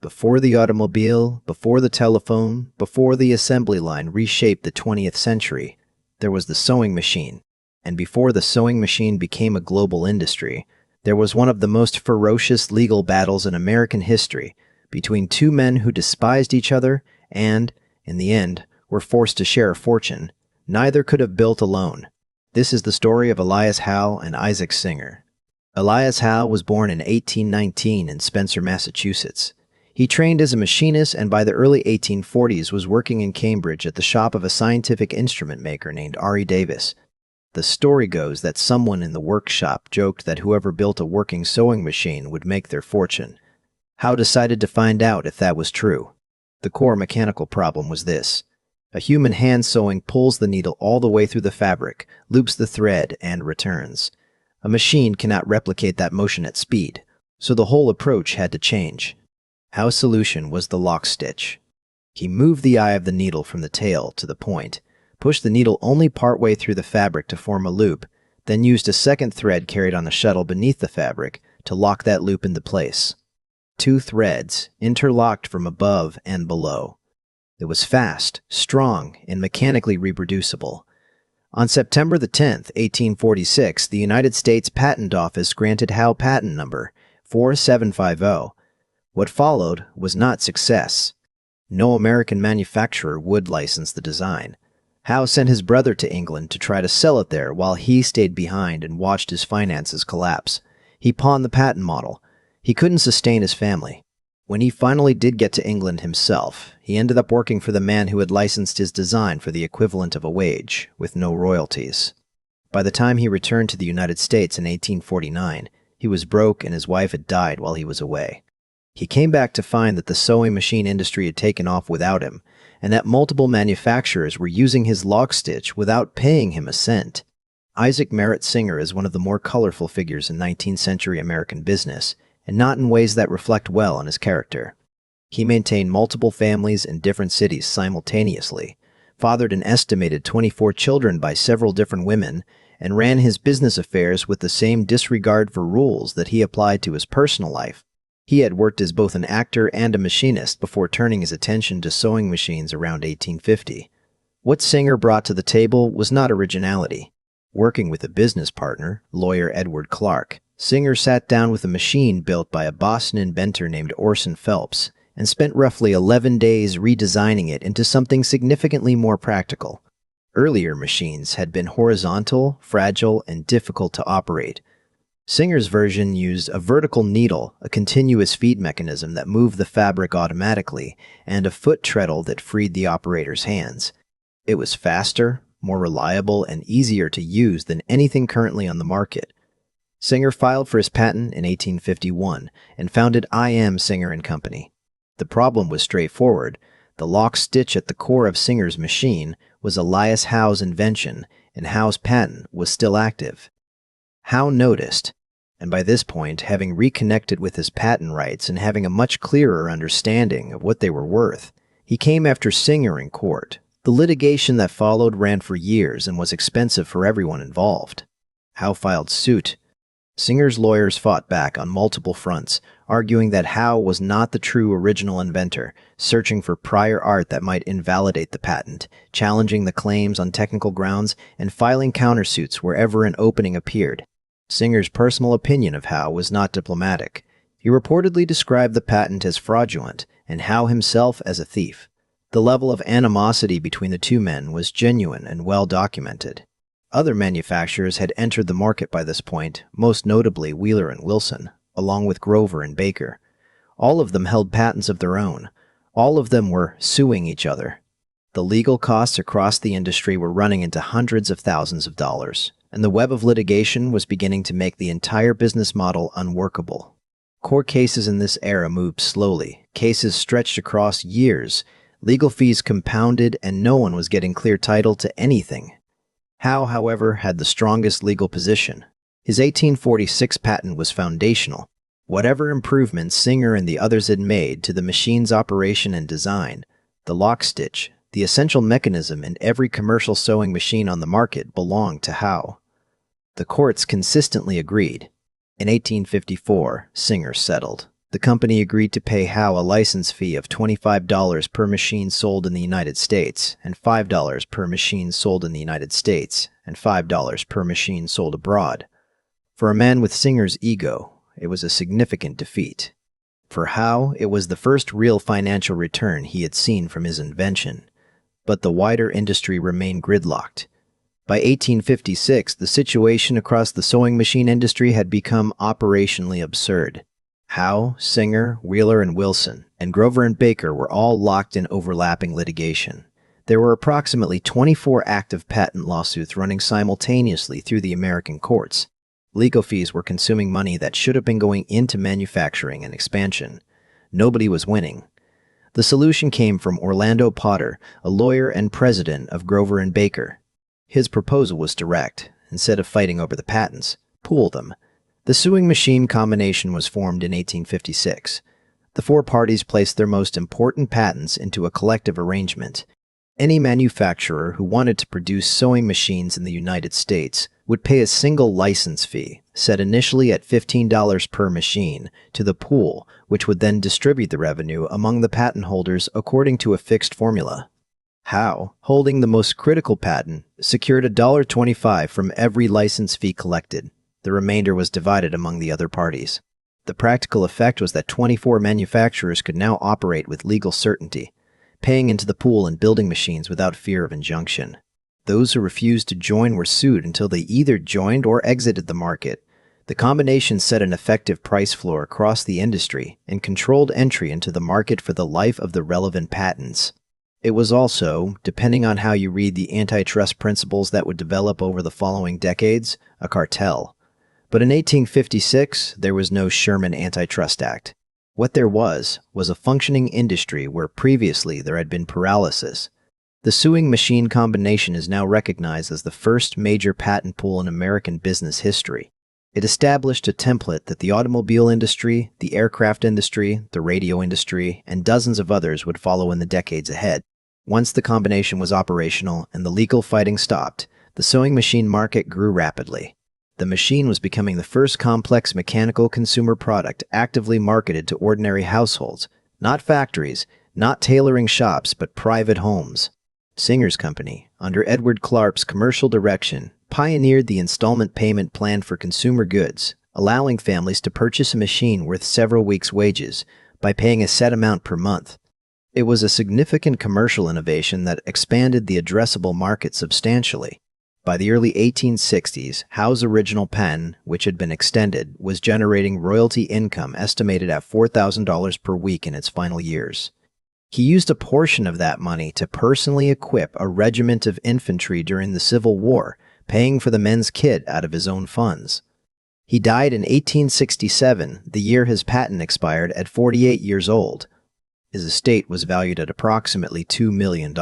Before the automobile, before the telephone, before the assembly line reshaped the 20th century, there was the sewing machine. And before the sewing machine became a global industry, there was one of the most ferocious legal battles in American history between two men who despised each other and, in the end, were forced to share a fortune neither could have built alone. This is the story of Elias Howe and Isaac Singer. Elias Howe was born in 1819 in Spencer, Massachusetts. He trained as a machinist and by the early 1840s was working in Cambridge at the shop of a scientific instrument maker named R.E. Davis. The story goes that someone in the workshop joked that whoever built a working sewing machine would make their fortune. Howe decided to find out if that was true. The core mechanical problem was this. A human hand sewing pulls the needle all the way through the fabric, loops the thread, and returns. A machine cannot replicate that motion at speed, so the whole approach had to change. Howe's solution was the Lockstitch. He moved the eye of the needle from the tail to the point, pushed the needle only partway through the fabric to form a loop, then used a second thread carried on the shuttle beneath the fabric to lock that loop into place. Two threads, interlocked from above and below. It was fast, strong, and mechanically reproducible. On September 10, 1846, the United States Patent Office granted Howe patent number 4750. What followed was not success. No American manufacturer would license the design. Howe sent his brother to England to try to sell it there while he stayed behind and watched his finances collapse. He pawned the patent model. He couldn't sustain his family. When he finally did get to England himself, he ended up working for the man who had licensed his design for the equivalent of a wage, with no royalties. By the time he returned to the United States in 1849, he was broke and his wife had died while he was away. He came back to find that the sewing machine industry had taken off without him, and that multiple manufacturers were using his Lockstitch without paying him a cent. Isaac Merritt Singer is one of the more colorful figures in 19th century American business, and not in ways that reflect well on his character. He maintained multiple families in different cities simultaneously, fathered an estimated 24 children by several different women, and ran his business affairs with the same disregard for rules that he applied to his personal life. He had worked as both an actor and a machinist before turning his attention to sewing machines around 1850. What Singer brought to the table was not originality. Working with a business partner, lawyer Edward Clark, Singer sat down with a machine built by a Boston inventor named Orson Phelps and spent roughly 11 days redesigning it into something significantly more practical. Earlier machines had been horizontal, fragile, and difficult to operate. Singer's version used a vertical needle, a continuous feed mechanism that moved the fabric automatically, and a foot treadle that freed the operator's hands. It was faster, more reliable, and easier to use than anything currently on the market. Singer filed for his patent in 1851 and founded I.M. Singer & Company. The problem was straightforward. The Lockstitch at the core of Singer's machine was Elias Howe's invention, and Howe's patent was still active. Howe noticed, and by this point, having reconnected with his patent rights and having a much clearer understanding of what they were worth, he came after Singer in court. The litigation that followed ran for years and was expensive for everyone involved. Howe filed suit. Singer's lawyers fought back on multiple fronts, arguing that Howe was not the true original inventor, searching for prior art that might invalidate the patent, challenging the claims on technical grounds, and filing countersuits wherever an opening appeared. Singer's personal opinion of Howe was not diplomatic. He reportedly described the patent as fraudulent, and Howe himself as a thief. The level of animosity between the two men was genuine and well documented. Other manufacturers had entered the market by this point, most notably Wheeler and Wilson, along with Grover and Baker. All of them held patents of their own. All of them were suing each other. The legal costs across the industry were running into hundreds of thousands of dollars, and the web of litigation was beginning to make the entire business model unworkable. Court cases in this era moved slowly. Cases stretched across years. Legal fees compounded, and no one was getting clear title to anything. Howe, however, had the strongest legal position. His 1846 patent was foundational. Whatever improvements Singer and the others had made to the machine's operation and design, the Lockstitch, the essential mechanism in every commercial sewing machine on the market, belonged to Howe. The courts consistently agreed. In 1854, Singer settled. The company agreed to pay Howe a license fee of $25 per machine sold in the United States and $5 per machine sold in the United States and $5 per machine sold abroad. For a man with Singer's ego, it was a significant defeat. For Howe, it was the first real financial return he had seen from his invention. But the wider industry remained gridlocked. By 1856, the situation across the sewing machine industry had become operationally absurd. Howe, Singer, Wheeler and Wilson, and Grover and Baker were all locked in overlapping litigation. There were approximately 24 active patent lawsuits running simultaneously through the American courts. Legal fees were consuming money that should have been going into manufacturing and expansion. Nobody was winning. The solution came from Orlando Potter, a lawyer and president of Grover and Baker. His proposal was direct. Instead of fighting over the patents, pool them. The sewing machine combination was formed in 1856. The four parties placed their most important patents into a collective arrangement. Any manufacturer who wanted to produce sewing machines in the United States would pay a single license fee, set initially at $15 per machine, to the pool, which would then distribute the revenue among the patent holders according to a fixed formula. Howe, holding the most critical patent, secured $1.25 from every license fee collected. The remainder was divided among the other parties. The practical effect was that 24 manufacturers could now operate with legal certainty, paying into the pool and building machines without fear of injunction. Those who refused to join were sued until they either joined or exited the market. The combination set an effective price floor across the industry and controlled entry into the market for the life of the relevant patents. It was also, depending on how you read the antitrust principles that would develop over the following decades, a cartel. But in 1856, there was no Sherman Antitrust Act. What there was a functioning industry where previously there had been paralysis. The sewing machine combination is now recognized as the first major patent pool in American business history. It established a template that the automobile industry, the aircraft industry, the radio industry, and dozens of others would follow in the decades ahead. Once the combination was operational and the legal fighting stopped, the sewing machine market grew rapidly. The machine was becoming the first complex mechanical consumer product actively marketed to ordinary households, not factories, not tailoring shops, but private homes. Singer's company, under Edward Clark's commercial direction, pioneered the installment payment plan for consumer goods, allowing families to purchase a machine worth several weeks' wages by paying a set amount per month. It was a significant commercial innovation that expanded the addressable market substantially. By the early 1860s, Howe's original patent, which had been extended, was generating royalty income estimated at $4,000 per week in its final years. He used a portion of that money to personally equip a regiment of infantry during the Civil War, paying for the men's kit out of his own funds. He died in 1867, the year his patent expired, at 48 years old. His estate was valued at approximately $2 million.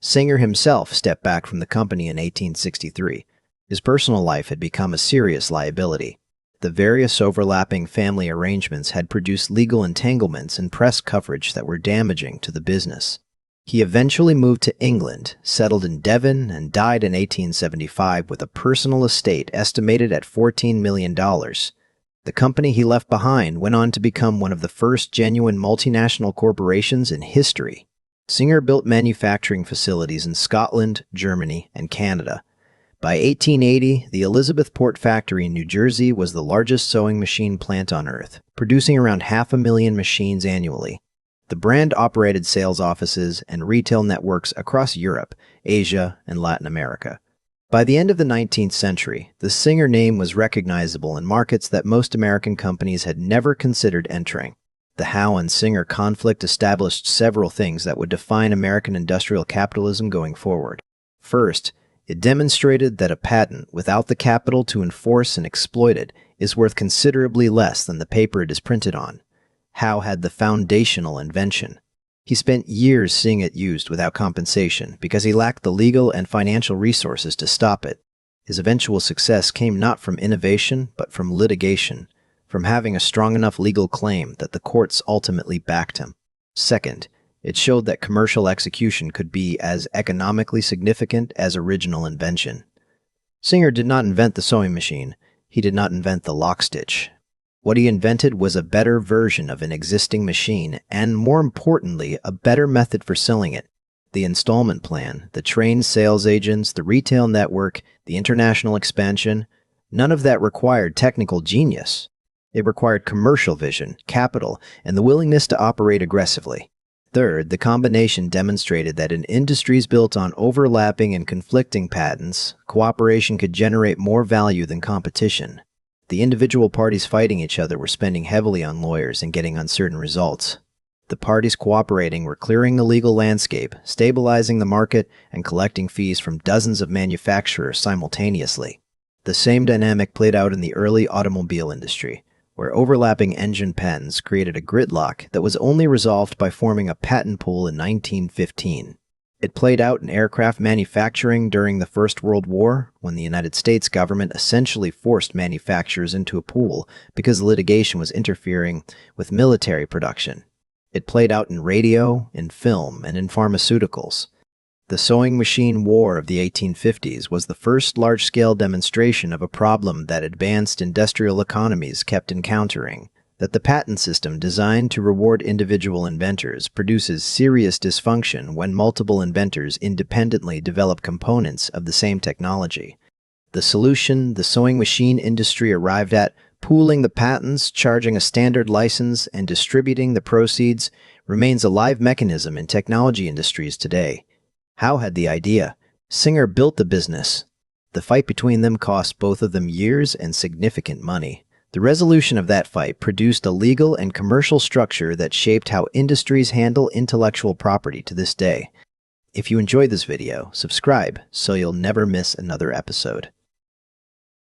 Singer himself stepped back from the company in 1863. His personal life had become a serious liability. The various overlapping family arrangements had produced legal entanglements and press coverage that were damaging to the business. He eventually moved to England, settled in Devon, and died in 1875 with a personal estate estimated at $14 million. The company he left behind went on to become one of the first genuine multinational corporations in history. Singer built manufacturing facilities in Scotland, Germany, and Canada. By 1880, the Elizabethport factory in New Jersey was the largest sewing machine plant on Earth, producing around 500,000 machines annually. The brand operated sales offices and retail networks across Europe, Asia, and Latin America. By the end of the 19th century, the Singer name was recognizable in markets that most American companies had never considered entering. The Howe and Singer conflict established several things that would define American industrial capitalism going forward. First, it demonstrated that a patent without the capital to enforce and exploit it is worth considerably less than the paper it is printed on. Howe had the foundational invention. He spent years seeing it used without compensation because he lacked the legal and financial resources to stop it. His eventual success came not from innovation, but from litigation, from having a strong enough legal claim that the courts ultimately backed him. Second, it showed that commercial execution could be as economically significant as original invention. Singer did not invent the sewing machine. He did not invent the lockstitch. What he invented was a better version of an existing machine, and more importantly, a better method for selling it. The installment plan, the trained sales agents, the retail network, the international expansion, none of that required technical genius. It required commercial vision, capital, and the willingness to operate aggressively. Third, the combination demonstrated that in industries built on overlapping and conflicting patents, cooperation could generate more value than competition. The individual parties fighting each other were spending heavily on lawyers and getting uncertain results. The parties cooperating were clearing the legal landscape, stabilizing the market, and collecting fees from dozens of manufacturers simultaneously. The same dynamic played out in the early automobile industry, where overlapping engine patents created a gridlock that was only resolved by forming a patent pool in 1915. It played out in aircraft manufacturing during the First World War, when the United States government essentially forced manufacturers into a pool because litigation was interfering with military production. It played out in radio, in film, and in pharmaceuticals. The sewing machine war of the 1850s was the first large-scale demonstration of a problem that advanced industrial economies kept encountering, that the patent system designed to reward individual inventors produces serious dysfunction when multiple inventors independently develop components of the same technology. The solution the sewing machine industry arrived at, pooling the patents, charging a standard license, and distributing the proceeds, remains a live mechanism in technology industries today. Howe had the idea. Singer built the business. The fight between them cost both of them years and significant money. The resolution of that fight produced a legal and commercial structure that shaped how industries handle intellectual property to this day. If you enjoyed this video, subscribe so you'll never miss another episode.